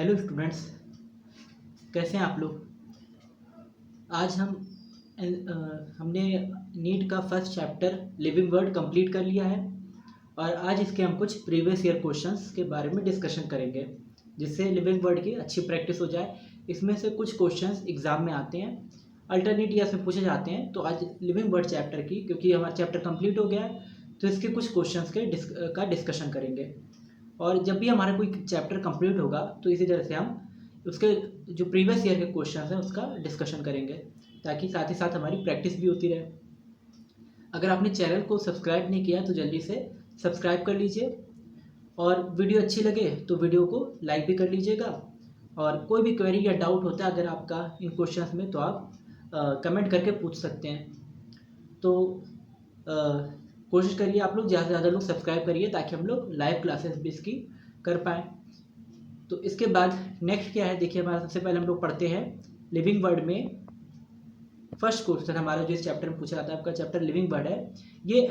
Hello students, कैसे हैं आप लोग। आज हमने नीट का first chapter living word complete कर लिया है और आज इसके हम कुछ प्रीवियस ईयर क्वेश्चंस के बारे में डिस्कशन करेंगे जिससे लिविंग वर्ड की अच्छी प्रैक्टिस हो जाए। इसमें से कुछ क्वेश्चंस एग्जाम में आते हैं, अल्टरनेट ईयर्स में पूछे जाते हैं। तो आज लिविंग वर्ड चैप्टर की, क्योंकि हमारा चैप्टर कंप्लीट हो गया है, तो इसके कुछ क्वेश्चंस का डिस्कशन करेंगे। और जब भी हमारा कोई चैप्टर कंप्लीट होगा तो इसी तरह से हम उसके जो प्रीवियस ईयर के क्वेश्चन हैं उसका डिस्कशन करेंगे, ताकि साथ ही साथ हमारी प्रैक्टिस भी होती रहे। अगर आपने चैनल को सब्सक्राइब नहीं किया तो जल्दी से सब्सक्राइब कर लीजिए और वीडियो अच्छी लगे तो वीडियो को लाइक भी कर लीजिएगा। और कोई भी क्वेरी या डाउट होता है अगर आपका इन क्वेश्चंस में, तो आप कमेंट करके पूछ सकते हैं। तो कोशिश करिए आप लोग ज़्यादा से ज़्यादा लोग सब्सक्राइब करिए ताकि हम लोग लाइव क्लासेस भी इसकी कर पाएँ। तो इसके बाद नेक्स्ट क्या है, देखिए हमारा सबसे पहले हम लोग पढ़ते हैं लिविंग वर्ड में। फर्स्ट क्वेश्चन हमारा जो इस चैप्टर में पूछा जाता है, आपका चैप्टर लिविंग वर्ड है। ये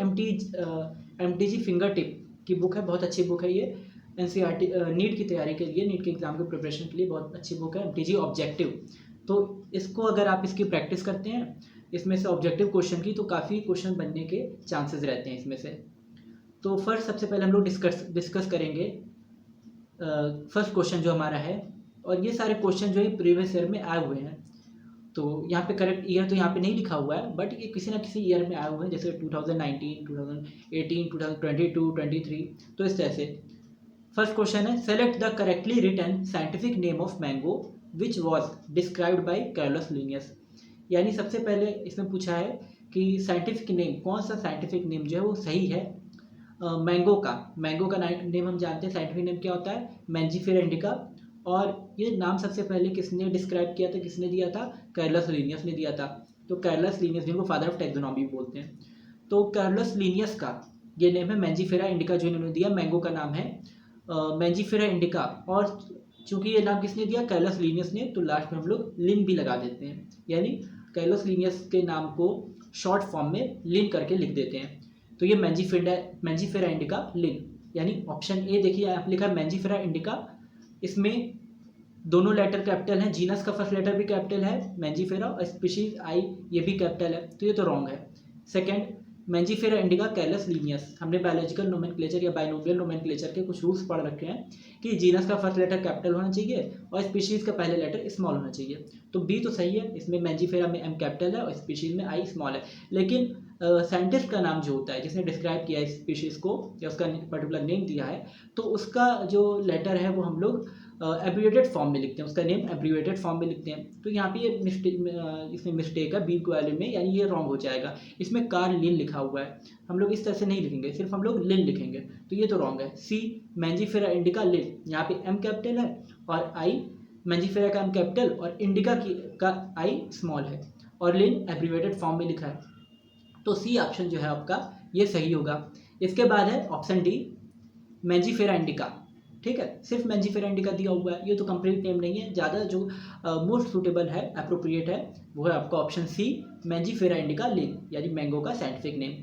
MTG फिंगर टिप की बुक है, बहुत अच्छी बुक है ये। NCERT नीट की तैयारी के लिए, नीट के एग्जाम के प्रिपरेशन के लिए बहुत अच्छी बुक है MTG ऑब्जेक्टिव। तो इसको अगर आप इसकी प्रैक्टिस करते हैं, इसमें से ऑब्जेक्टिव क्वेश्चन की, तो काफ़ी क्वेश्चन बनने के चांसेस रहते हैं इसमें से। तो फर्स्ट सबसे पहले हम लोग डिस्कस करेंगे फर्स्ट क्वेश्चन जो हमारा है। और ये सारे क्वेश्चन जो है प्रीवियस ईयर में आए हुए हैं। तो यहाँ पे करेक्ट ईयर तो यहाँ पे नहीं लिखा हुआ है, बट ये किसी ना किसी ईयर में आए हुए हैं, जैसे 2019, 2018, 2022, 23। तो इस तरह से फर्स्ट क्वेश्चन है, select the correctly written scientific name of mango which was described by Carlos Linnaeus. यानी सबसे पहले इसमें पूछा है कि साइंटिफिक नेम, कौन सा साइंटिफिक नेम जो है वो सही है मैंगो का नेम हम जानते हैं, साइंटिफिक नेम क्या होता है, मैंजीफेरा इंडिका। और ये नाम सबसे पहले किसने डिस्क्राइब किया था, किसने दिया था, कार्लोस लिनियस ने दिया था। तो कार्लोस लिनियस जिनको फादर ऑफ टैक्सोनॉमी बोलते हैं, तो कार्लोस लिनियस का ये नेम है मैंजीफेरा इंडिका, जो इन्होंने दिया। मैंगो का नाम है मैंजीफेरा इंडिका। और चूंकि ये नाम किसने दिया, कार्लोस लिनियस ने, तो लास्ट में हम लोग लिन भी लगा देते हैं, यानी कार्लोस लिनियस के नाम को शॉर्ट फॉर्म में लिन करके लिख देते हैं। तो ये मैंजीफेरा इंडिका लिन, यानी ऑप्शन ए देखिए आप लिखा है मैंजीफेरा इंडिका। इसमें दोनों लेटर कैपिटल हैं, जीनस का फर्स्ट लेटर भी कैपिटल है मैंजीफेरा, और स्पीशीज आई ये भी कैपिटल है, तो ये तो रॉन्ग है। Second, Mangifera indica Carlos Linnaeus. हमने बायोलॉजिकल नोमेनक्लेचर या बाइनोमियल नोमेनक्लेचर के कुछ रूल्स पढ़ रखे हैं कि जीनस का फर्स्ट लेटर कैपिटल होना चाहिए और स्पीशीज का पहले लेटर स्मॉल होना चाहिए। तो बी तो सही है, इसमें मैंजीफेरा में एम कैपिटल है और स्पीशीज में आई स्मॉल है। लेकिन साइंटिस्ट का नाम जो होता है, जिसने डिस्क्राइब किया है स्पीशीज को या उसका पर्टिकुलर नेम दिया है, तो उसका जो लेटर है वो हम लोग एब्रिवेटेड फॉर्म में लिखते हैं, उसका नेम एब्रिवेटेड फॉर्म में लिखते हैं। तो यहाँ पे ये इसमें मिस्टेक है बी वैल्यू में, यानी ये रॉन्ग हो जाएगा। इसमें कार्ल लिन लिखा हुआ है, हम लोग इस तरह से नहीं लिखेंगे, सिर्फ हम लोग लिन लिखेंगे, तो ये तो रॉन्ग है। सी मैंजीफेरा इंडिका लिन, यहाँ पे एम कैपिटल है और आई, मैंजीफेरा का एम कैपिटल और इंडिका का आई स्मॉल है, और लिन एब्रिवेटेड फॉर्म में लिखा है। तो सी ऑप्शन जो है आपका ये सही होगा। इसके बाद है ऑप्शन डी मैंजीफेरा इंडिका। ठीक है, सिर्फ मैंजीफेरा इंडिका दिया हुआ है, ये तो कंप्लीट नेम नहीं है। ज़्यादा जो मोस्ट सुटेबल है, अप्रोप्रिएट है, वो है आपका option C Mangifera indica Linn, यानी मैंगो का साइंटिफिक नेम।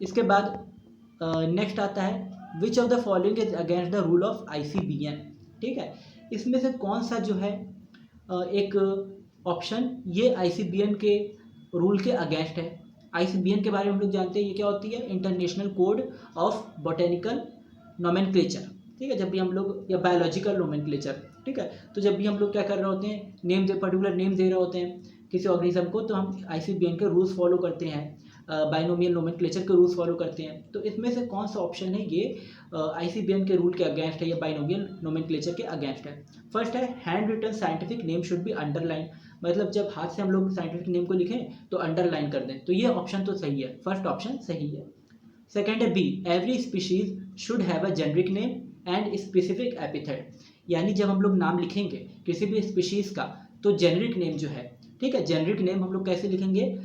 इसके बाद नेक्स्ट आता है विच of the following is against the rule of ICBN। ठीक है, इसमें से कौन सा जो है एक ऑप्शन ये ICBN के रूल के अगेंस्ट है। ICBN के बारे में हम लोग जानते हैं, ये क्या होती है, international code of botanical nomenclature. ठीक है, जब भी हम लोग, या बायोलॉजिकल नोमेनक्लेचर, ठीक है, तो जब भी हम लोग क्या कर रहे होते हैं, पर्टिकुलर नेम दे रहे होते हैं किसी ऑर्गेनिज्म को, तो हम ICBN के रूल्स फॉलो करते हैं, बाइनोमियल नोमेनक्लेचर के रूल्स फॉलो करते हैं। तो इसमें से कौन सा ऑप्शन है ये ICBN के रूल के अगेंस्ट है या बाइनोमियल नोमेनक्लेचर के अगेंस्ट है। फर्स्ट है hand written scientific name should be underline, मतलब जब हाथ से हम लोग साइंटिफिक नेम को लिखें तो अंडरलाइन कर दें, तो ये ऑप्शन तो सही है, फर्स्ट ऑप्शन सही है। सेकेंड है be every species should have a generic name and specific epithet, यानी जब हम लोग नाम लिखेंगे किसी भी स्पीशीज का तो जेनरिक नेम जो है, ठीक है, जेनरिक नेम हम लोग कैसे लिखेंगे,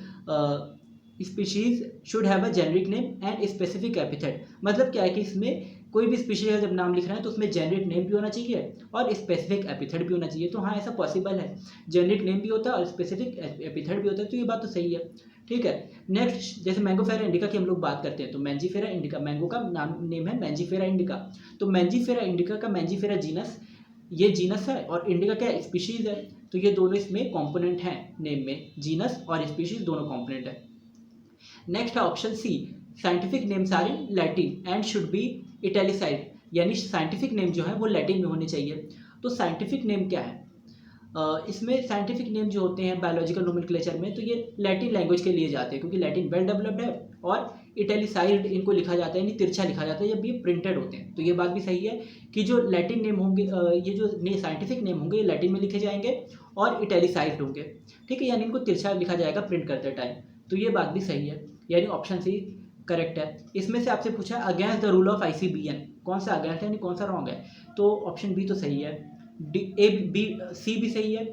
species should have a generic name and specific epithet. मतलब क्या है कि इसमें कोई भी स्पीशीज का जब नाम लिख रहे हैं तो उसमें जेनरिक नेम भी होना चाहिए और स्पेसिफिक एपिथेट भी होना चाहिए। तो हाँ, ऐसा पॉसिबल है, जेनरिक नेम भी होता है और स्पेसिफिक एपिथेट भी होता है, तो ये बात तो सही है। ठीक है, नेक्स्ट जैसे मैंगोफेरा इंडिका की हम लोग बात करते हैं, तो मैंजीफेरा इंडिका, मैंगो का नाम नेम है मैंजीफेरा इंडिका, तो मैंजीफेरा इंडिका का मैंजीफेरा जीनस ये जीनस है और इंडिका क्या है, स्पीशीज है, तो ये दोनों इसमें कंपोनेंट हैं नेम में, जीनस और स्पीशीज दोनों कंपोनेंट है। नेक्स्ट है option C, scientific names are in Latin and should be italicized, यानी साइंटिफिक नेम जो है वो लैटिन में होने चाहिए। तो साइंटिफिक नेम क्या है, इसमें साइंटिफिक नेम जो होते हैं बायोलॉजिकल नोमेनक्लेचर में, तो ये लैटिन लैंग्वेज के लिए जाते हैं क्योंकि लैटिन वेल डेवलप्ड है, और इटैलिसाइज्ड इनको लिखा जाता है, यानी तिरछा लिखा जाता है जब ये प्रिंटेड होते हैं। तो ये बात भी सही है कि जो लैटिन नेम होंगे, ये जो साइंटिफिक नेम होंगे ये लैटिन में लिखे जाएंगे और इटैलिसाइज्ड होंगे, ठीक है, यानी इनको तिरछा लिखा जाएगा प्रिंट करते टाइम। तो ये बात भी सही है, यानी ऑप्शन सी करेक्ट है। इसमें से आपसे पूछा against the rule of ICBN, कौन सा अगेंस्ट है यानी कौन सा रॉन्ग है, तो ऑप्शन बी तो सही है, डी ए बी सी भी सही है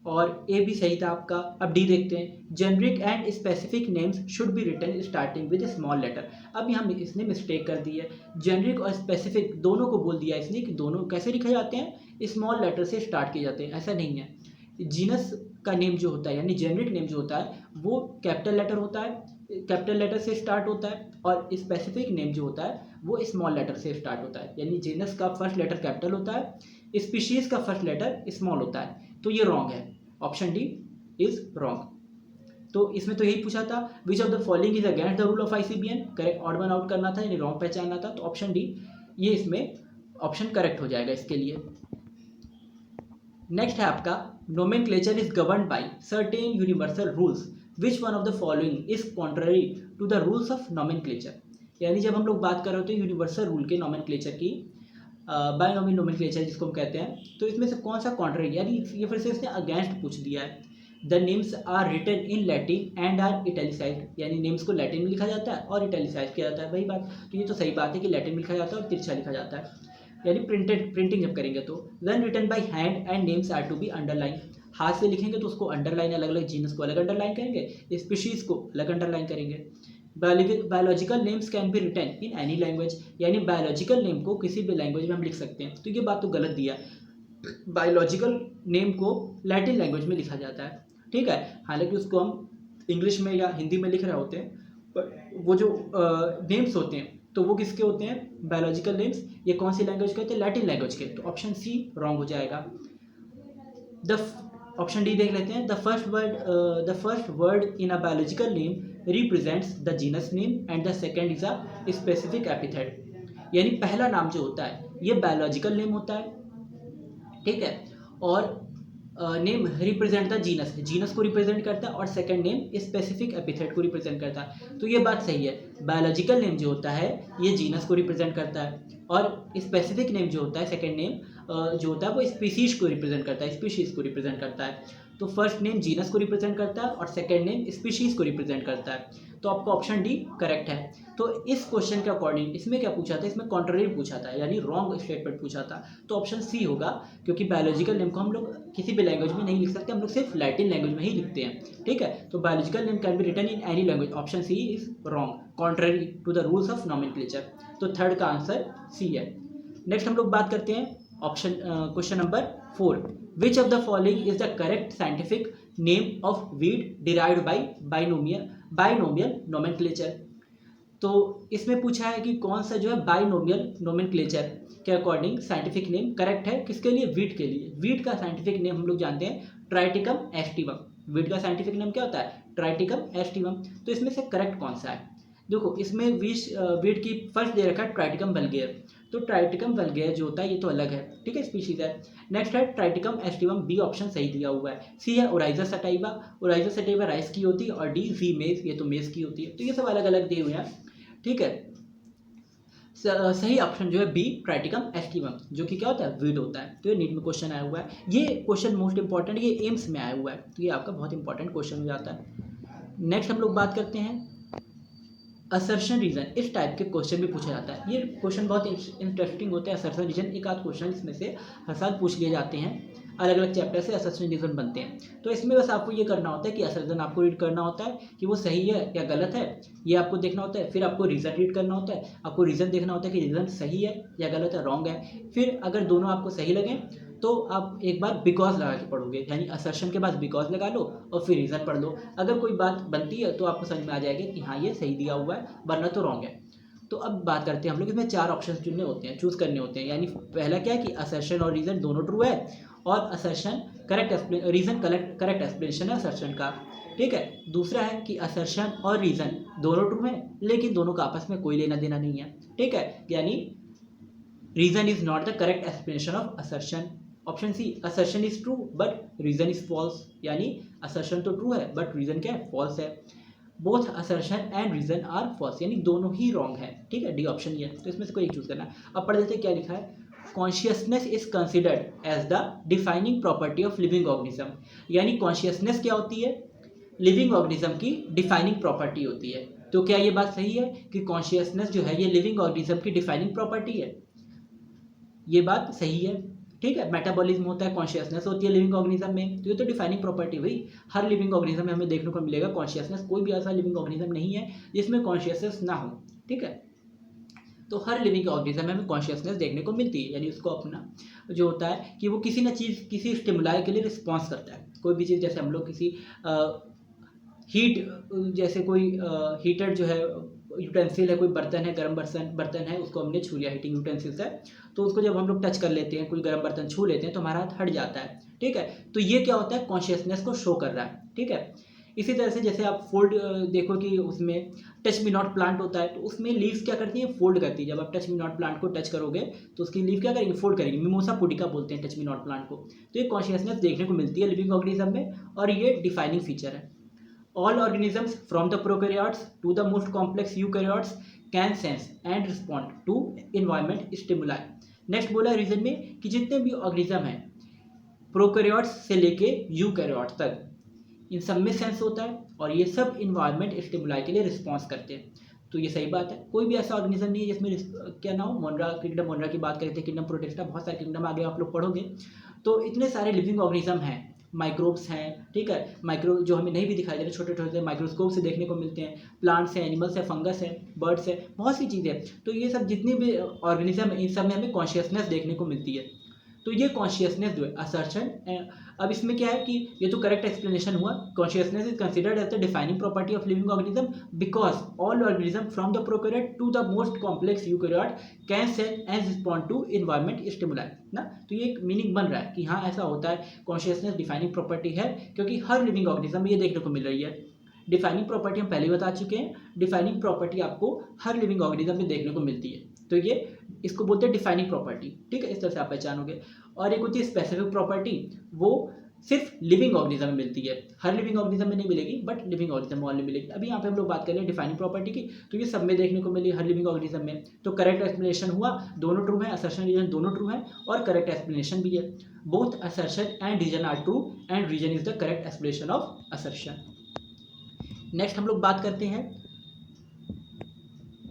और ए भी सही था आपका। अब डी देखते हैं, generic and specific names should be written starting with small letter. अब यहाँ इसने मिस्टेक कर दी है, जेनरिक और स्पेसिफिक दोनों को बोल दिया इसने कि दोनों कैसे लिखे जाते हैं, स्मॉल लेटर से स्टार्ट किए जाते हैं, ऐसा नहीं है। जीनस का नेम जो होता है यानी जेनरिक नेम जो होता है वो कैपिटल लेटर होता है, कैपिटल लेटर से स्टार्ट होता है, और स्पेसिफिक नेम जो होता है वो स्मॉल लेटर से स्टार्ट होता है, यानी जीनस का फर्स्ट लेटर कैपिटल होता है, स्पीशीज का फर्स्ट लेटर स्मॉल होता है। तो ये रॉन्ग है, ऑप्शन डी इज रॉन्ग। तो इसमें तो यही पूछा था, विच of the following is against the rule of ICBN, correct odd one out करना था यानी रॉन्ग पहचानना था, तो ऑप्शन डी ये इसमें ऑप्शन करेक्ट हो जाएगा इसके लिए। नेक्स्ट है आपका, nomenclature is governed by certain universal rules, which one of the following is contrary to the rules of nomenclature, यानी जब हम लोग बात कर रहे होते हैं यूनिवर्सल रूल के नोमेनक्लेचर की, बायनोमियल नोमेनक्लेचर जिसको हम कहते हैं, तो इसमें से कौन सा कॉन्ट्ररी, यानी ये फिर से इसने अगेंस्ट पूछ दिया है। The names are written in Latin and are italicized, यानी नेम्स को लैटिन में लिखा जाता है और इटैलिसाइज किया जाता है, वही बात। तो ये तो सही बात है कि लैटिन में लिखा जाता है और तिरछा लिखा जाता है, यानी प्रिंटिंग जब करेंगे तो। Then written by hand and names are to be underline, हाथ से लिखेंगे तो उसको अंडरलाइन, अलग अलग जीनस को अलग अंडरलाइन करेंगे, स्पीशीज को अलग अंडरलाइन करेंगे। Biological names can be written in any language, यानी बायोलॉजिकल नेम को किसी भी लैंग्वेज में हम लिख सकते हैं, तो ये बात तो गलत दिया, बायोलॉजिकल नेम को लैटिन लैंग्वेज में लिखा जाता है, ठीक है, हालांकि उसको हम इंग्लिश में या हिंदी में लिख रहे होते हैं, पर वो जो नेम्स होते हैं तो वो किसके होते हैं, बायोलॉजिकल नेम्स, ये कौन सी लैंग्वेज के होते हैं, लैटिन लैंग्वेज के, तो ऑप्शन सी रॉन्ग हो जाएगा। ऑप्शन डी देख लेते हैं, the first word in a biological name represents the genus name and the second is a specific epithet, यानी पहला नाम जो होता है ये बायोलॉजिकल नेम होता है, ठीक है, और name represent the genus, genus को रिप्रेजेंट करता है, और सेकंड नेम स्पेसिफिक एपिथेट को रिप्रेजेंट करता है। तो ये बात सही है, बायोलॉजिकल नेम जो होता है ये जीनस को रिप्रेजेंट करता है, और स्पेसिफिक नेम जो होता है, सेकंड नेम जो होता है वो स्पीशीज को रिप्रेजेंट करता है, स्पीशीज को रिप्रेजेंट करता है। तो फर्स्ट नेम जीनस को रिप्रेजेंट करता है और सेकंड नेम स्पीशीज को रिप्रेजेंट करता है, तो आपका ऑप्शन डी करेक्ट है। तो इस क्वेश्चन के अकॉर्डिंग इसमें क्या पूछा था, इसमें कॉन्ट्ररी पूछा था, यानी रॉन्ग स्टेटमेंट पूछा था, तो ऑप्शन सी होगा, क्योंकि बायोलॉजिकल नेम को हम लोग किसी भी लैंग्वेज में नहीं लिख सकते, हम लोग सिर्फ लैटिन लैंग्वेज में ही लिखते हैं, ठीक है, तो biological name can be written in any language, option C is wrong, contrary to the rules of nomenclature, तो थर्ड का आंसर सी है। नेक्स्ट हम लोग बात करते हैं option question number 4, which of the following is the correct scientific name of weed derived by binomial nomenclature. तो इसमें पूछा है कि कौन सा जो है बाइनोमियल नोमेनक्लेचर के अकॉर्डिंग साइंटिफिक नेम करेक्ट है, किसके लिए, वीट के लिए। वीट का साइंटिफिक नेम हम लोग जानते हैं ट्राइटिकम एस्टिवम, वीट का साइंटिफिक नेम क्या होता है, ट्राइटिकम एस्टिवम। तो इसमें से करेक्ट कौन सा है, देखो इसमें वीट की फर्स्ट दे रखा है ट्राइटिकम वल्गेर, तो ट्राइटिकम वल्गेर जो होता है ये तो अलग है, ठीक है, स्पीशीज है। नेक्स्ट है ट्राइटिकम एस्टिवम, बी ऑप्शन सही दिया हुआ है। सी है ओराइजा सटाइवा राइस की होती है, और डी वी मेज, ये तो मेज की होती है, तो ये सब अलग अलग दिए हुए हैं, ठीक है। सही ऑप्शन जो है बी ट्राइटिकम एस्टिवम, जो कि क्या होता है, वीड होता है। तो ये नीट में क्वेश्चन आया हुआ है, ये क्वेश्चन मोस्ट इंपॉर्टेंट, ये एम्स में आया हुआ है, तो ये आपका बहुत इंपॉर्टेंट क्वेश्चन हो जाता है। नेक्स्ट हम लोग बात करते हैं असर्शन रीजन, इस टाइप के क्वेश्चन भी पूछा जाता है, ये क्वेश्चन बहुत इंटरेस्टिंग होते हैं। असर्शन रीजन एक आध क्वेश्चन इसमें से हर साल पूछ लिए जाते हैं, अलग अलग चैप्टर से असर्शन रीजन बनते हैं। तो इसमें बस आपको ये करना होता है कि असर्शन आपको रीड करना होता है कि वो सही है या गलत है, ये आपको देखना होता है। फिर आपको रीज़न रीड करना होता है, आपको रीज़न देखना होता है कि रीज़न सही है या गलत है, रॉन्ग है। फिर अगर दोनों आपको सही लगे तो आप एक बार बिकॉज लगा के पढ़ोगे, यानी असर्शन के बाद बिकॉज लगा लो और फिर रीज़न पढ़ लो। अगर कोई बात बनती है तो आपको समझ में आ जाएगा कि हाँ ये सही दिया हुआ है, वरना तो रॉन्ग है। तो अब बात करते हैं हम लोग, इसमें 4 ऑप्शन चुनने होते हैं, चूज करने होते हैं। यानी पहला क्या है कि असर्शन और रीज़न दोनों ट्रू है, और असर्शन रीज़न करेक्ट एक्सप्लेनेशन है असर्शन का, ठीक है। दूसरा है कि असर्शन और रीज़न दोनों ट्रू है, लेकिन दोनों का आपस में कोई लेना देना नहीं है, ठीक है। यानी reason is not the correct explanation of assertion. Option C, assertion is true but reason is false, यानी असर्शन तो ट्रू है बट रीज़न क्या है, फॉल्स है। Both assertion and reason are false, यानी दोनों ही रॉन्ग है, ठीक है। डी ऑप्शन ये है, तो इसमें से कोई एक चूज करना है। अब पढ़ लेते हैं क्या लिखा है। Consciousness is considered as the defining property of living organism, यानी कॉन्शियसनेस क्या होती है, लिविंग ऑर्गेनिज्म की डिफाइनिंग प्रॉपर्टी होती है। तो क्या ये बात सही है कि कॉन्शियसनेस जो है ये लिविंग ऑर्गेनिज्म की डिफाइनिंग प्रॉपर्टी है? ये बात सही है, ठीक है। मेटाबॉलिज्म होता है, कॉन्शियसनेस होती है लिविंग ऑर्गेनिज्म में, तो ये तो डिफाइनिंग प्रॉपर्टी हुई। हर लिविंग ऑर्गेनिज्म में हमें देखने को मिलेगा कॉन्शियसनेस, कोई भी ऐसा लिविंग ऑर्गेनिज्म नहीं है जिसमें कॉन्शियसनेस ना हो, ठीक है। तो हर लिविंग ऑर्गेनिज्म में हमें कॉन्शियसनेस देखने को मिलती है, यानी उसको अपना जो होता है कि वो किसी न चीज़, किसी स्टिमुलाई के लिए रिस्पॉन्स करता है। कोई भी चीज़, जैसे हम लोग किसी हीट, जैसे कोई हीटर जो है यूटेंसिल है, कोई बर्तन है, गर्म बर्तन है, उसको हमने छू लिया, हीटिंग यूटेंसिल है, तो उसको जब हम लोग टच कर लेते हैं, कोई गर्म बर्तन छू लेते हैं तो हमारा हाथ हट जाता है, ठीक है। तो ये क्या होता है, कॉन्शियसनेस को शो कर रहा है, ठीक है। इसी तरह से जैसे आप फोल्ड देखो कि उसमें टच मी नॉट प्लांट होता है, तो उसमें लीव्स क्या करती है, फोल्ड करती है। जब आप टच मी नॉट प्लांट को टच करोगे तो उसकी लीव क्या करेंगे, फोल्ड करेंगे। मिमोसा पुडिका बोलते हैं टच मी नॉट प्लांट को। तो ये कॉन्शियसनेस देखने को मिलती है लिविंग ऑर्गेनिज्म में, और ये डिफाइनिंग फीचर है। All organisms from the prokaryotes to the most complex eukaryotes can sense and respond to environment stimuli. Next बोला रीजन में कि जितने भी ऑर्गेनिज्म हैं प्रोकैरियोट्स से लेके यूकैरियोट्स तक, इन सब में सेंस होता है और ये सब इन्वायरमेंट स्टिमुलाई के लिए रिस्पॉन्स करते हैं। तो ये सही बात है, कोई भी ऐसा ऑर्गेनिज्म नहीं है जिसमें क्या ना हो। मोनरा किंगडम, मोनरा की बात करते हैं, किंगडम प्रोटिस्टा, बहुत सारे किंगडम आगे आप लोग पढ़ोगे। तो इतने सारे लिविंग ऑर्गेनिज्म हैं, माइक्रोब्स हैं, ठीक है। माइक्रो जो हमें नहीं भी दिखाई दे रहे, छोटे छोटे माइक्रोस्कोप से देखने को मिलते हैं। प्लांट्स हैं, एनिमल्स हैं, फंगस है, बर्ड्स है, बहुत सी चीज़ें। तो ये सब जितने भी ऑर्गेनिज्म हैं, इन सब में हमें कॉन्शियसनेस देखने को मिलती है। तो ये कॉन्शियसनेस जो है असर्शन, अब इसमें क्या है कि ये तो करेक्ट एक्सप्लेनेशन हुआ। Consciousness is considered as the defining property of living organism because all organism from the prokaryote to the most complex eukaryote can sense and respond to environment stimuli ना। तो ये एक मीनिंग बन रहा है कि हाँ ऐसा होता है, कॉन्शियसनेस डिफाइनिंग प्रॉपर्टी है, क्योंकि हर लिविंग ऑर्गेनिज्म में ये देखने को मिल रही है। डिफाइनिंग प्रॉपर्टी हम पहले ही बता चुके हैं, डिफाइनिंग प्रॉपर्टी आपको हर लिविंग ऑर्गेनिज्म में देखने को मिलती है। तो ये इसको बोलते हैं डिफाइनिंग प्रॉपर्टी, ठीक है। इस तरह से आप पहचानोगे। और एक होती है स्पेसिफिक प्रॉपर्टी, वो सिर्फ लिविंग ऑर्गेनिज्म में मिलती है, हर लिविंग ऑर्गेनिज्म में नहीं मिलेगी, बट लिविंग ऑर्गेनिज्म में ऑनली मिलेगी। अभी यहाँ पे हम लोग बात कर रहे हैं डिफाइनिंग प्रॉपर्टी की, तो ये सब में देखने को मिली, हर लिविंग ऑर्गेनिज्म में। तो करेक्ट एक्सप्लेनेशन हुआ, दोनों ट्रू है, असर्शन रीजन दोनों ट्रू है, और करेक्ट एक्सप्लेनेशन भी है। Both assertion and reason are true and reason is the correct explanation of assertion. Next हम लोग बात करते हैं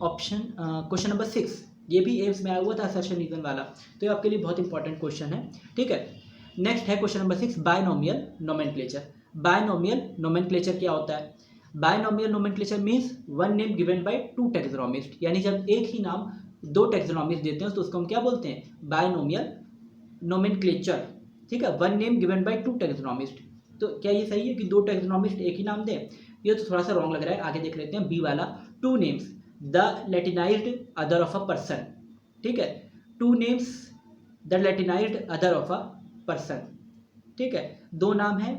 ऑप्शन क्वेश्चन नंबर 6। ये भी एम्स में आया हुआ था असर्शन रीजन वाला, तो ये आपके लिए बहुत इंपॉर्टेंट क्वेश्चन है, ठीक है। नेक्स्ट है question number 6, binomial nomenclature. Binomial nomenclature क्या होता है? Binomial nomenclature means one name given by two taxonomist, यानी जब एक ही नाम दो टैक्सोनॉमिस्ट देते हैं तो उसको हम क्या बोलते हैं? बायनोमियल नोमेनक्लेचर, ठीक है। One name given by two taxonomist. तो क्या ये सही है कि दो टैक्सोनॉमिस्ट एक ही नाम दें? ये तो थोड़ा सा रॉन्ग लग रहा है, आगे देख लेते हैं। बी वाला, two names the Latinised other of a person, ठीक है। Two names the Latinised other of a person, ठीक है। दो नाम हैं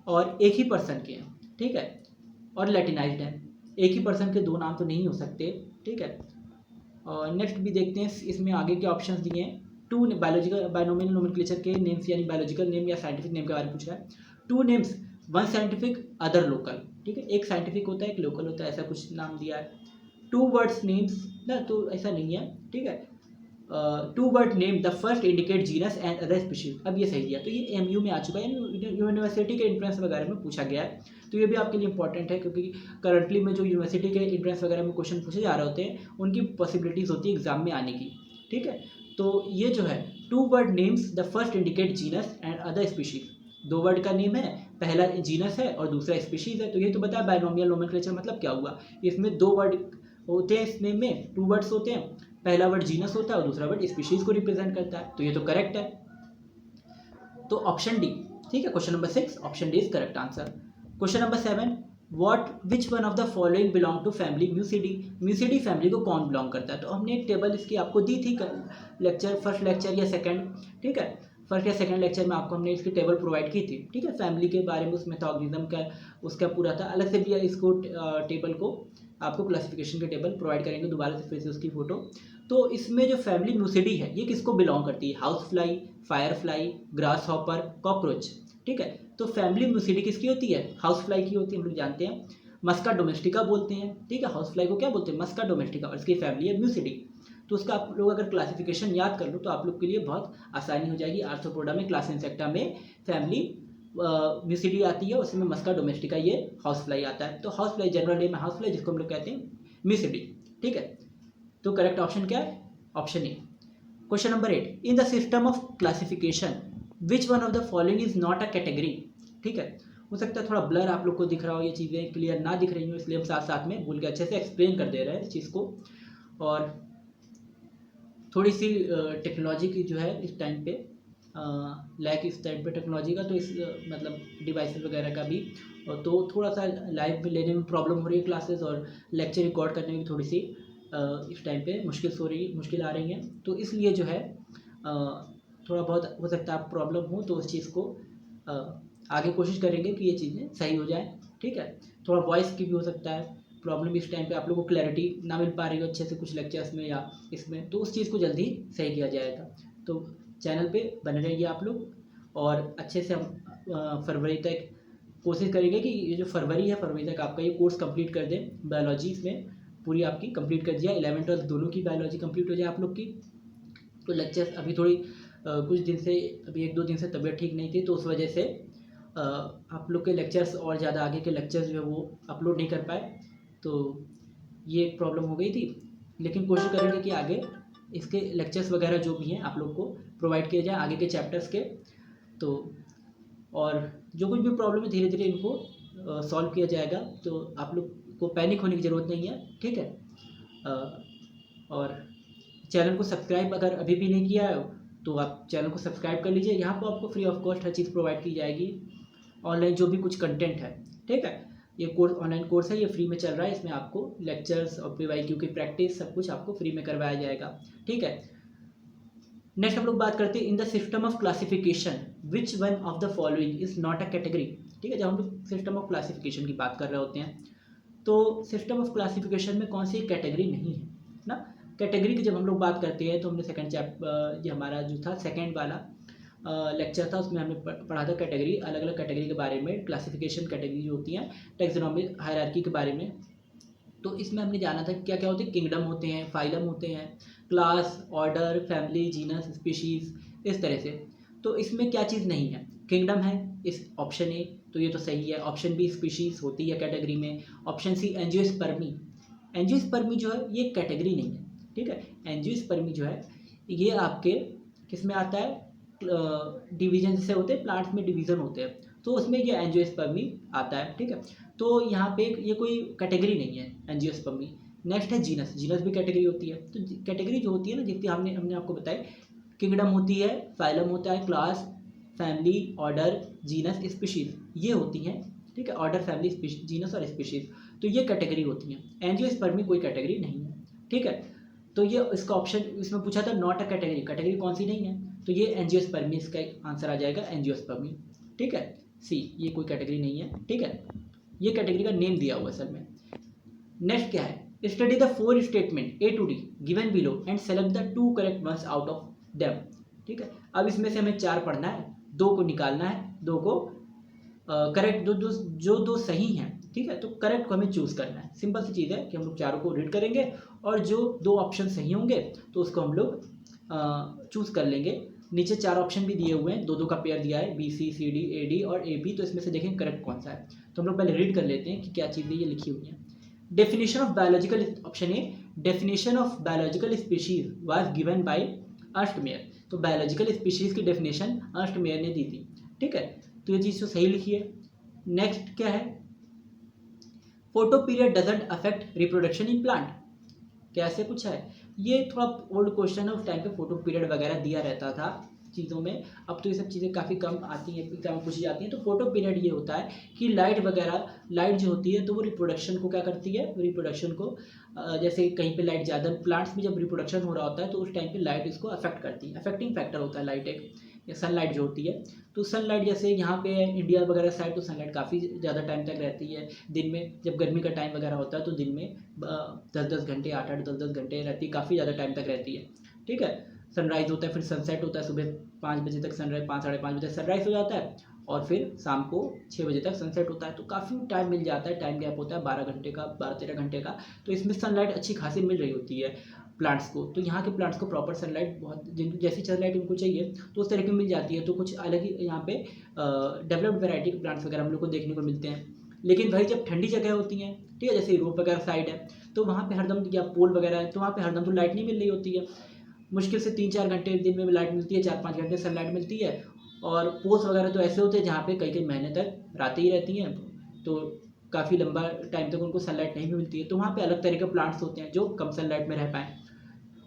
और एक ही पर्सन के हैं, ठीक है, और लैटिनाइज्ड है। एक ही पर्सन के दो नाम तो नहीं हो सकते, ठीक है। और नेक्स्ट भी देखते हैं, इसमें आगे के ऑप्शंस दिए हैं। टू बायोलॉजिकल बायनोमियल नोमेनक्लेचर के नेम्स, यानी बायोलॉजिकल नेम या साइंटिफिक नेम के बारे में पूछ रहा है। Two names, one scientific other local, ठीक है। एक साइंटिफिक होता है, एक लोकल होता है, ऐसा कुछ नाम दिया है। टू वर्ड्स नेम्स ना, तो ऐसा नहीं है, ठीक है। Two word name the first indicate genus and other species, अब ये सही दिया। तो ये एमयू में आ चुका है, यूनिवर्सिटी के एंट्रेंस वगैरह में पूछा गया है। तो ये भी आपके लिए इंपॉर्टेंट है, क्योंकि करंटली में जो यूनिवर्सिटी के एंट्रेंस वगैरह में क्वेश्चन पूछे जा रहे होते हैं, उनकी पॉसिबिलिटीज़ होती है एग्जाम में आने की, ठीक है। तो ये जो है two word names the first indicate genus and other species, दो वर्ड का नेम है, पहला जीनस है और दूसरा स्पीशीज है। तो ये तो बताया बायनोमियल नोमेनक्लेचर मतलब क्या हुआ। इसमें दो वर्ड होते हैं, इस नेम में टू वर्ड्स होते हैं, पहला वर्ड जीनस होता है और दूसरा वर्ड स्पीशीज को रिप्रेजेंट करता है। तो ये तो करेक्ट है, तो ऑप्शन डी, ठीक है। Question number 6 option D is correct answer. Question number 7, which one of the following belong to family Muscidae, Muscidae family को कौन बिलोंग करता है। तो हमने एक टेबल इसकी आपको दी थी लेक्चर, फर्स्ट लेक्चर या सेकंड, ठीक है, फर्स्ट या सेकंड लेक्चर में आपको हमने इसकी टेबल प्रोवाइड की थी, ठीक है, फैमिली के बारे में, उसमें था ऑर्गेनिज्म का, उसका पूरा था। अलग से भी इसको टेबल को आपको क्लासिफिकेशन के टेबल प्रोवाइड करेंगे दोबारा से फिर से उसकी फोटो। तो इसमें जो फैमिली म्यूसिडी है ये किसको बिलोंग करती है, house fly, fire fly, grass hopper, cockroach, ठीक है। तो फैमिली म्यूसिडी किसकी होती है, हाउस फ्लाई की होती है, हम लोग जानते हैं, मस्का डोमेस्टिका बोलते हैं, ठीक है, हाउस फ्लाई को क्या बोलते हैं, मस्का डोमेस्टिका, और इसकी फैमिली है म्यूसिडी। तो उसका आप लोग अगर क्लासिफिकेशन याद कर लो तो आप लोग के लिए बहुत आसानी हो जाएगी। आर्थ्रोपोडा में, क्लास इंसेक्टा में फैमिली म्यूसिडी आती है, उसमें मस्का डोमेस्टिका ये हाउस फ्लाई आता है। तो हाउस फ्लाई जनरल नेम है हाउस फ्लाई, जिसको हम लोग कहते हैं म्यूसिडी, ठीक है। तो करेक्ट ऑप्शन क्या है, option A. Question number 8, in the system of classification which one of the following is not a category, ठीक है। हो सकता है थोड़ा ब्लर आप लोग को दिख रहा हो, ये चीज़ें क्लियर ना दिख रही हो, इसलिए हम साथ साथ में भूल के अच्छे से एक्सप्लेन कर दे रहे हैं इस चीज़ को। और थोड़ी सी टेक्नोलॉजी की जो है इस टाइम पे लैक इस टाइम पे टेक्नोलॉजी का, तो इस मतलब डिवाइसेस वगैरह का भी, और तो थोड़ा सा लाइव में लेने में प्रॉब्लम हो रही है क्लासेस, और लेक्चर रिकॉर्ड करने में भी थोड़ी सी इस टाइम पे मुश्किल आ रही है। तो इसलिए जो है थोड़ा बहुत हो सकता है प्रॉब्लम हो, तो उस चीज़ को आगे कोशिश करेंगे कि ये चीज़ें सही हो जाए, ठीक है। थोड़ा वॉइस की भी हो सकता है प्रॉब्लम, इस टाइम पे आप लोगों को क्लैरिटी ना मिल पा रही हो अच्छे से कुछ लेक्चर्स में या इसमें, तो उस चीज़ को जल्दी सही किया जाएगा। तो चैनल पे बने रहिए आप लोग, और अच्छे से हम फरवरी तक कोशिश करेंगे कि ये जो फरवरी है, फरवरी तक आपका ये कोर्स कंप्लीट कर दें। बायोलॉजी इसमें पूरी आपकी कंप्लीट कर दिया, 11 12 दोनों की बायोलॉजी कंप्लीट हो जाए आप लोग की। तो लेक्चर्स अभी थोड़ी कुछ दिन से, अभी 1-2 दिन से तबीयत ठीक नहीं थी, तो उस वजह से आप लोग के लेक्चर्स और ज़्यादा आगे के लेक्चर्स जो है वो अपलोड नहीं कर पाए, तो ये एक प्रॉब्लम हो गई थी। लेकिन कोशिश करेंगे कि आगे इसके लेक्चर्स वगैरह जो भी हैं आप लोग को प्रोवाइड किए जाए आगे के चैप्टर्स के। तो और जो कुछ भी प्रॉब्लम है धीरे धीरे इनको सॉल्व किया जाएगा, तो आप लोग को पैनिक होने की ज़रूरत नहीं है, ठीक है। और चैनल को सब्सक्राइब अगर अभी भी नहीं किया है तो आप चैनल को सब्सक्राइब कर लीजिए। यहाँ पर आपको free of cost her cheese provide की जाएगी, ऑनलाइन जो भी कुछ कंटेंट है, ठीक है। ये कोर्स ऑनलाइन कोर्स है, ये फ्री में चल रहा है, इसमें आपको लेक्चर्स और PYQ की प्रैक्टिस सब कुछ आपको फ्री में करवाया जाएगा, ठीक है। नेक्स्ट हम लोग बात करते हैं in the system of classification which one of the following is not a category, ठीक है। जब हम लोग सिस्टम ऑफ क्लासिफिकेशन की बात कर रहे होते हैं तो सिस्टम ऑफ क्लासिफिकेशन में कौन सी कैटेगरी नहीं है ना। कैटेगरी की जब हम लोग बात करते हैं तो हमने सेकंड चैप्टर, ये हमारा जो था सेकंड वाला लेक्चर था, उसमें हमने पढ़ा था कैटेगरी, अलग अलग कैटेगरी के बारे में, क्लासिफिकेशन कैटेगरी जो होती हैं, टैक्सोनॉमी हायरार्की के बारे में। तो इसमें हमने जाना था क्या क्या होते हैं, किंगडम होते हैं, फाइलम होते हैं, class, order, family, genus, species, इस तरह से। तो इसमें क्या चीज़ नहीं है, किंगडम है इस ऑप्शन ए, तो ये तो सही है। ऑप्शन बी स्पीशीज़ होती है कैटेगरी में। ऑप्शन सी एंजियोस्पर्मी, एंजियोस्पर्मी जो है ये कैटेगरी नहीं है, ठीक है। एंजियोस्पर्मी जो है ये आपके किस में आता है, डिवीजन जैसे होते हैं, प्लांट्स में डिवीज़न होते हैं, तो उसमें ये एंजियोस्पर्मी आता है, ठीक है। तो यहाँ पे ये कोई कैटेगरी नहीं है एंजियोस्पर्मी। नेक्स्ट है जीनस, जीनस भी कैटेगरी होती है। तो कैटेगरी जो होती है ना, जितनी हमने आपको बताई, किंगडम होती है, फाइलम होता है, class, family, order, genus, species, ये होती हैं, ठीक है। ऑर्डर, फैमिली, जीनस और स्पीशीज़, तो ये कैटेगरी होती हैं। एंजियोस्पर्मी कोई कैटेगरी नहीं है, ठीक है। तो ये इसका ऑप्शन इसमें पूछा था नॉट अ कैटेगरी, कैटेगरी कौन सी नहीं है, तो ये एंजियोस्पर्मी इसका आंसर आ जाएगा, एंजियोस्पर्मी, ठीक है। सी, ये कोई कैटेगरी नहीं है, ठीक है, ये कैटेगरी का नेम दिया हुआ असल में। नेक्स्ट क्या है, study the 4 statement A to D given below and select the 2 correct ones out of them, ठीक है। अब इसमें से हमें 4 पढ़ना है, 2 को निकालना है, 2 को करेक्ट, दो सही हैं, ठीक है। तो करेक्ट को हमें चूज़ करना है। सिंपल सी चीज़ है कि हम लोग चारों को रीड करेंगे और जो 2 ऑप्शन सही होंगे तो उसको हम लोग चूज़ कर लेंगे। नीचे 4 ऑप्शन भी दिए हुए हैं, 2-2 का पेयर दिया है, BC CD AD और AB, तो इसमें से देखें करेक्ट कौन सा है। तो हम लोग पहले रीड कर लेते हैं कि क्या चीज़ें ये लिखी हुई हैं। Definition of biological, option A, definition of biological species was given bye erst mayor. तो बायोलॉजिकल स्पीशीज की डेफिनेशन अर्स्ट मेयर ने दी थी, ठीक है। तो ये चीज़ तो सही लिखी है। नेक्स्ट क्या है, photo period doesn't affect reproduction in plant, कैसे पूछा है, ये थोड़ा ओल्ड क्वेश्चन है, उस टाइम पे फोटो पीरियड वगैरह दिया रहता था, चीज़ों में अब तो ये सब चीज़ें काफ़ी कम आती हैं, एग्जाम में पूछी जाती हैं। तो फोटो पीरियड ये होता है कि लाइट वगैरह, लाइट जो होती है तो वो रिप्रोडक्शन को क्या करती है, रिप्रोडक्शन को जैसे कहीं पे लाइट ज़्यादा, प्लांट्स में जब रिप्रोडक्शन हो रहा होता है तो उस टाइम पे लाइट इसको अफेक्ट करती है, अफेक्टिंग फैक्टर होता है लाइट एक, या सनलाइट जो होती है। तो सनलाइट जैसे यहाँ पे इंडिया वगैरह साइड तो सनलाइट काफ़ी ज़्यादा टाइम तक रहती है दिन में, जब गर्मी का टाइम वगैरह होता है तो दिन में 10-10 घंटे, 8-8, 10-10 घंटे रहती है, काफ़ी ज़्यादा टाइम तक रहती है। ठीक है, सनराइज़ होता है, फिर सनसेट होता है, सुबह 5 बजे तक सनराइज, 5 साढ़े 5 बजे तक सनराइज़ हो जाता है और फिर शाम को 6 बजे तक सनसेट होता है। तो काफ़ी टाइम मिल जाता है, टाइम गैप होता है 12 घंटे का, 12-13 घंटे का। तो इसमें सनलाइट अच्छी खासी मिल रही होती है प्लांट्स को। तो यहाँ के प्लांट्स को प्रॉपर सनलाइट, बहुत जिनको जैसी सनलाइट उनको चाहिए तो उस तरह की मिल जाती है। तो कुछ अलग ही यहाँ पे डेवलप्ड वैरायटी के प्लांट्स वगैरह हम लोग को देखने को मिलते हैं। लेकिन भाई जब ठंडी जगह होती हैं, ठीक है, जैसे यूरोप वगैरह साइड है, तो वहाँ पे हरदम, या पोल वगैरह है, तो वहाँ पे हरदम तो लाइट नहीं मिल रही होती है। मुश्किल से 3-4 घंटे दिन में लाइट मिलती है, 4-5 घंटे सनलाइट मिलती है। और पोल्स वगैरह तो ऐसे होते हैं जहाँ पे कई कई महीने तक रातें ही रहती हैं, तो काफ़ी लंबा टाइम तक उनको सनलाइट नहीं भी मिलती है। तो वहाँ पे अलग तरह के प्लांट्स होते हैं जो कम सनलाइट में रह पाएँ,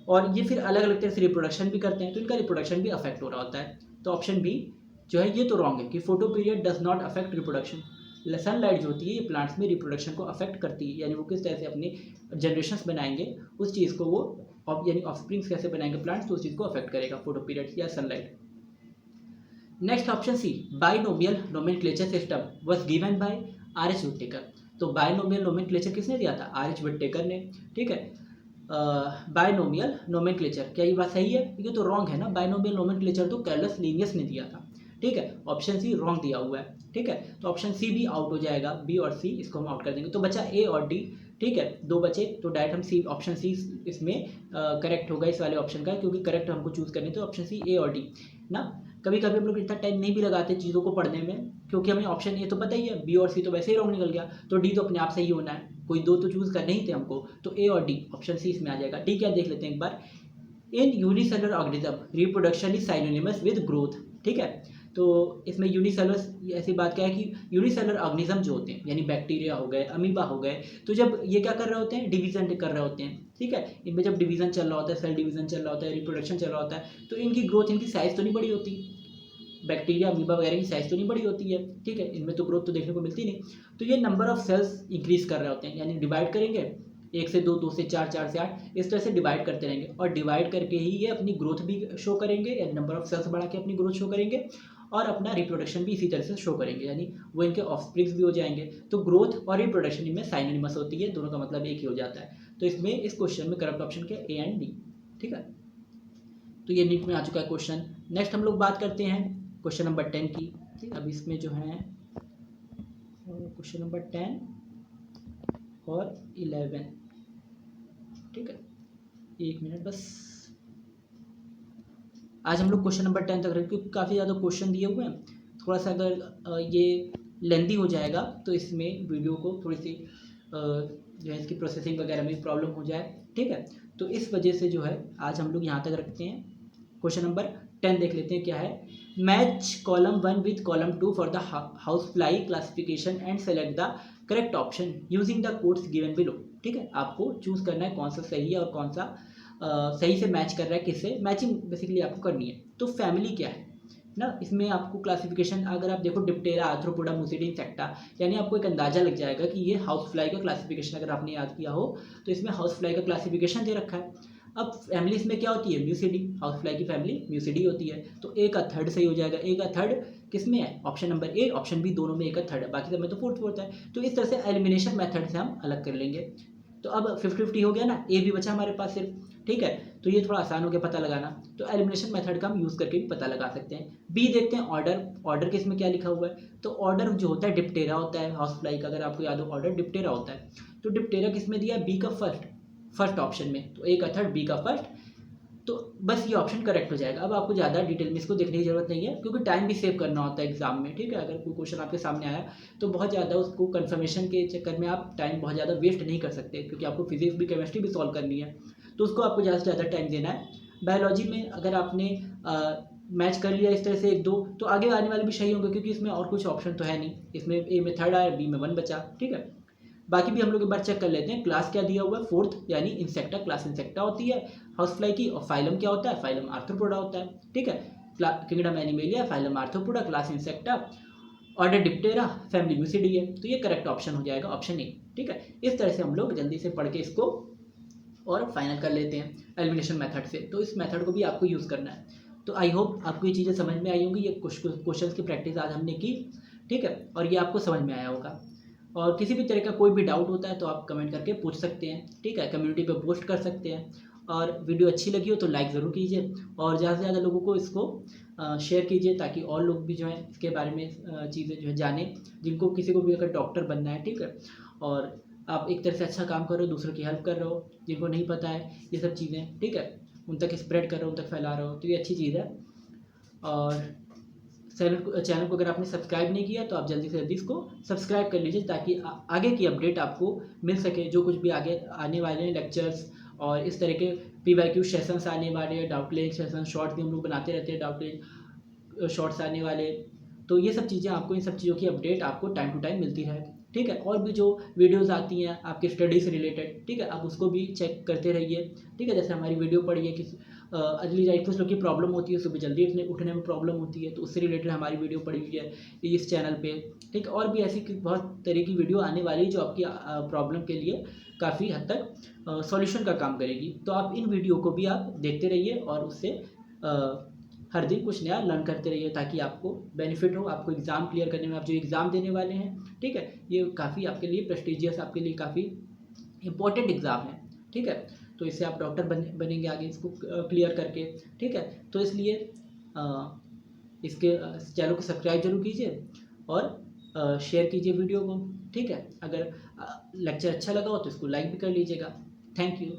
और ये फिर अलग अलग तरह से रिप्रोडक्शन भी करते हैं, तो इनका रिप्रोडक्शन भी अफेक्ट हो रहा होता है। तो ऑप्शन बी जो है ये तो रॉन्ग है कि photo period does not affect reproduction. Sunlight जो होती है ये प्लांट्स में रिप्रोडक्शन को अफेक्ट करती है, यानी वो किस तरह से अपनी जनरेशंस बनाएंगे उस चीज़ को, वो यानी ऑफस्प्रिंग्स कैसे बनाएंगे प्लांट्स, तो उस चीज़ को अफेक्ट करेगा फोटो पीरियड या sunlight. Next option C, binomial nomenclature system was given by R H. Whittaker. तो बाइनोमियल नोमेनक्लेचर किसने दिया था? आर.एच. विटेकर ने। ठीक है, बाइनोमियल नोमेनक्लेचर, क्या ये बात सही है? ये तो रॉन्ग है ना, बाइनोमियल नोमेनक्लेचर तो कार्लस लिनियस ने दिया था। ठीक है, ऑप्शन सी रॉन्ग दिया हुआ है। ठीक है, तो ऑप्शन सी भी आउट हो जाएगा, बी और सी इसको हम आउट कर देंगे, तो बचा ए और डी। ठीक है, दो बचे, तो डायरेक्ट हम सी, ऑप्शन सी इसमें करेक्ट होगा इस वाले ऑप्शन का, क्योंकि करेक्ट हमको चूज करने, तो ऑप्शन सी ए और डी ना। कभी कभी हम लोग इतना टाइम नहीं भी लगाते चीज़ों को पढ़ने में, क्योंकि हमें ऑप्शन ए तो पता ही है, बी और सी तो वैसे ही रॉन्ग निकल गया, तो डी तो अपने आप सही होना है, कोई दो तो चूज करने ही थे हमको, तो ए और डी, ऑप्शन सी इसमें आ जाएगा। डी क्या देख लेते हैं एक बार, in unicellular organism reproduction is synonymous with growth. ठीक है, तो इसमें यूनिसेलुलर ऐसी बात क्या है कि यूनिसेलुलर ऑर्गेनिज्म जो होते हैं, यानी बैक्टीरिया हो गए, अमीबा हो गए, तो जब ये क्या कर रहे होते हैं, डिवीजन कर रहे होते हैं। ठीक है, इनमें जब डिवीजन चल रहा होता है, सेल डिवीजन चल रहा होता है, रिप्रोडक्शन चल रहा होता है, तो इनकी ग्रोथ, इनकी साइज तो नहीं बड़ी होती, बैक्टीरिया अमीबा वगैरह की साइज तो नहीं बड़ी होती है। ठीक है, इनमें तो ग्रोथ तो देखने को मिलती नहीं, तो ये नंबर ऑफ सेल्स इंक्रीज कर रहे होते हैं, यानी डिवाइड करेंगे 1 से 2, 2 से 4, 4 से 8, इस तरह से डिवाइड करते रहेंगे, और डिवाइड करके ही ये अपनी ग्रोथ भी शो करेंगे, यानी नंबर ऑफ सेल्स बढ़ा के अपनी ग्रोथ शो करेंगे, और अपना रिप्रोडक्शन भी इसी तरह से शो करेंगे, यानी वो इनके ऑफस्प्रिंग्स भी हो जाएंगे। तो ग्रोथ और रिप्रोडक्शन इनमें साइनोनिमस होती है, दोनों का मतलब एक ही हो जाता है। तो इसमें इस क्वेश्चन में करेक्ट ऑप्शन क्या है, ए एंड डी। ठीक है, तो ये नीट में आ चुका है क्वेश्चन। नेक्स्ट हम लोग बात करते हैं क्वेश्चन नंबर 10 की। ठीक है, अब इसमें जो है क्वेश्चन नंबर 10 और 11। ठीक है, 1 मिनट बस। आज हम लोग क्वेश्चन नंबर 10 तक रखें, क्योंकि काफ़ी ज़्यादा क्वेश्चन दिए हुए हैं, थोड़ा सा अगर ये लेंदी हो जाएगा तो इसमें वीडियो को थोड़ी सी जो है इसकी प्रोसेसिंग वगैरह में प्रॉब्लम हो जाए। ठीक है, तो इस वजह से जो है आज हम लोग यहाँ तक रखते हैं। क्वेश्चन नंबर 10 देख लेते हैं क्या है। Match column 1 with column 2 for the house fly classification and select the correct option using the codes given below. ठीक है, आपको चूज करना है कौन सा सही है और कौन सा सही से मैच कर रहा है, किससे मैचिंग बेसिकली आपको करनी है। तो फैमिली क्या है ना, इसमें आपको क्लासिफिकेशन अगर आप देखो, डिप्टेरा, आर्थ्रोपोडा, मुसिडी, इंसेक्टा, यानी आपको एक अंदाजा लग जाएगा कि ये हाउस फ्लाई का क्लासिफिकेशन, अगर आपने याद किया हो तो इसमें हाउस फ्लाई का क्लासिफिकेशन दे रखा है। अब फैमिली इसमें क्या होती है, म्यूसिडी, हाउस फ्लाई की फैमिली म्यूसिडी होती है, तो ए का थर्ड सही हो जाएगा। ए का थर्ड किसमें है, option number A, option B, दोनों में ए का थर्ड है, बाकी सब में तो फोर्थ है। तो इस तरह से एलिमिनेशन मेथड से हम अलग कर लेंगे। तो अब 50-50 हो गया ना, ए भी बचा हमारे पास सिर्फ। ठीक है, तो ये थोड़ा आसान हो गया पता लगाना, तो एलिमिनेशन मेथड का हम यूज़ करके भी पता लगा सकते हैं। बी देखते हैं, ऑर्डर, ऑर्डर के इसमें क्या लिखा हुआ है, तो ऑर्डर जो होता है डिप्टेरा होता है हाउस फ्लाई का, अगर आपको याद हो ऑर्डर डिप्टेरा होता है। तो डिप्टेरा किसमें दिया है, बी का फर्स्ट ऑप्शन में, तो ए का थर्ड, बी का फर्स्ट, तो बस ये ऑप्शन करेक्ट हो जाएगा। अब आपको ज़्यादा डिटेल में इसको देखने की जरूरत नहीं है, क्योंकि टाइम भी सेव करना होता है एग्जाम में। ठीक है, अगर कोई क्वेश्चन आपके सामने आया तो बहुत ज़्यादा उसको कंफर्मेशन के चक्कर में आप टाइम बहुत ज़्यादा वेस्ट नहीं कर सकते, क्योंकि आपको फिजिक्स भी, केमिस्ट्री भी सॉल्व करनी है, तो उसको आपको ज़्यादा से ज़्यादा टाइम देना है। बायोलॉजी में अगर आपने मैच कर लिया इस तरह से 1-2, तो आगे आने वाले भी सही होंगे, क्योंकि इसमें और कुछ ऑप्शन तो है नहीं, इसमें ए में थर्ड आया, बी में 1 बचा। ठीक है, बाकी भी हम लोग एक बार चेक कर लेते हैं। क्लास क्या दिया हुआ है, फोर्थ, यानी इंसेक्टा, क्लास इंसेक्टा होती है हाउस फ्लाई की, और फाइलम क्या होता है, फाइलम आर्थ्रोपोडा होता है। ठीक है, kingdom Animalia, phylum Arthropoda, class Insecta, order Diptera, family Muscidae. तो ये करेक्ट ऑप्शन हो जाएगा, ऑप्शन ए। ठीक है, इस तरह से हम लोग जल्दी से पढ़ के इसको और फाइनल कर लेते हैं एलिमिनेशन मेथड से। तो इस मेथड को भी आपको यूज़ करना है। तो आई होप आपको ये चीज़ें समझ में आई होंगी। ये कुछ क्वेश्चंस की प्रैक्टिस आज हमने की, ठीक है, और ये आपको समझ में आया होगा। और किसी भी तरह का कोई भी डाउट होता है तो आप कमेंट करके पूछ सकते हैं, ठीक है, कम्युनिटी पे पोस्ट कर सकते हैं। और वीडियो अच्छी लगी हो तो लाइक ज़रूर कीजिए और ज़्यादा से ज़्यादा लोगों को इसको शेयर कीजिए, ताकि और लोग भी जो है इसके बारे में चीज़ें जो है जानें, जिनको किसी को भी अगर डॉक्टर बनना है, ठीक है। और आप एक तरह से अच्छा काम कर रहे हो, दूसरों की हेल्प कर रहे हो, जिनको नहीं पता है ये सब चीज़ें, ठीक है, उन तक स्प्रेड कर रहे हो, उन तक फैला रहे हो, तो ये अच्छी चीज़ है। और चैनल को अगर आपने सब्सक्राइब नहीं किया तो आप जल्दी से जल्दी इसको सब्सक्राइब कर लीजिए, ताकि आगे की अपडेट आपको मिल सके। जो कुछ भी आगे आने वाले हैं लेक्चर्स और इस तरह के PYQ सेशंस आने वाले हैं, डाउट क्लियरिंग सेशन, शॉर्ट्स भी हम लोग बनाते रहते हैं, डाउट क्लियरिंग शॉर्ट्स आने वाले। तो ये सब चीज़ें आपको, इन सब चीज़ों की अपडेट आपको टाइम टू टाइम मिलती रहे, ठीक है। और भी जो वीडियोस आती हैं आपके स्टडी से रिलेटेड, ठीक है, आप उसको भी चेक करते रहिए, ठीक है। जैसे हमारी वीडियो पड़ी है कि अर्ली राइट, कुछ लोग की प्रॉब्लम होती है, सुबह जल्दी उठने में प्रॉब्लम होती है, तो उससे रिलेटेड हमारी वीडियो पड़ी हुई है इस चैनल पे, ठीक। और भी ऐसी बहुत तरह की वीडियो आने वाली है जो आपकी प्रॉब्लम के लिए काफ़ी हद तक सॉल्यूशन का काम करेगी। तो आप इन वीडियो को भी आप देखते रहिए और उससे हर दिन कुछ नया लर्न करते रहिए, ताकि आपको बेनिफिट हो, आपको एग्ज़ाम क्लियर करने में, आप जो एग्ज़ाम देने वाले हैं, ठीक है, ये काफ़ी आपके लिए प्रेस्टिजियस, आपके लिए काफ़ी इंपॉर्टेंट एग्ज़ाम है, ठीक है। तो इससे आप डॉक्टर बनेंगे आगे इसको क्लियर करके, ठीक है। तो इसलिए इसके चैनल को सब्सक्राइब जरूर कीजिए और शेयर कीजिए वीडियो को, ठीक है। अगर लेक्चर अच्छा लगा हो तो इसको लाइक भी कर लीजिएगा। Thank you.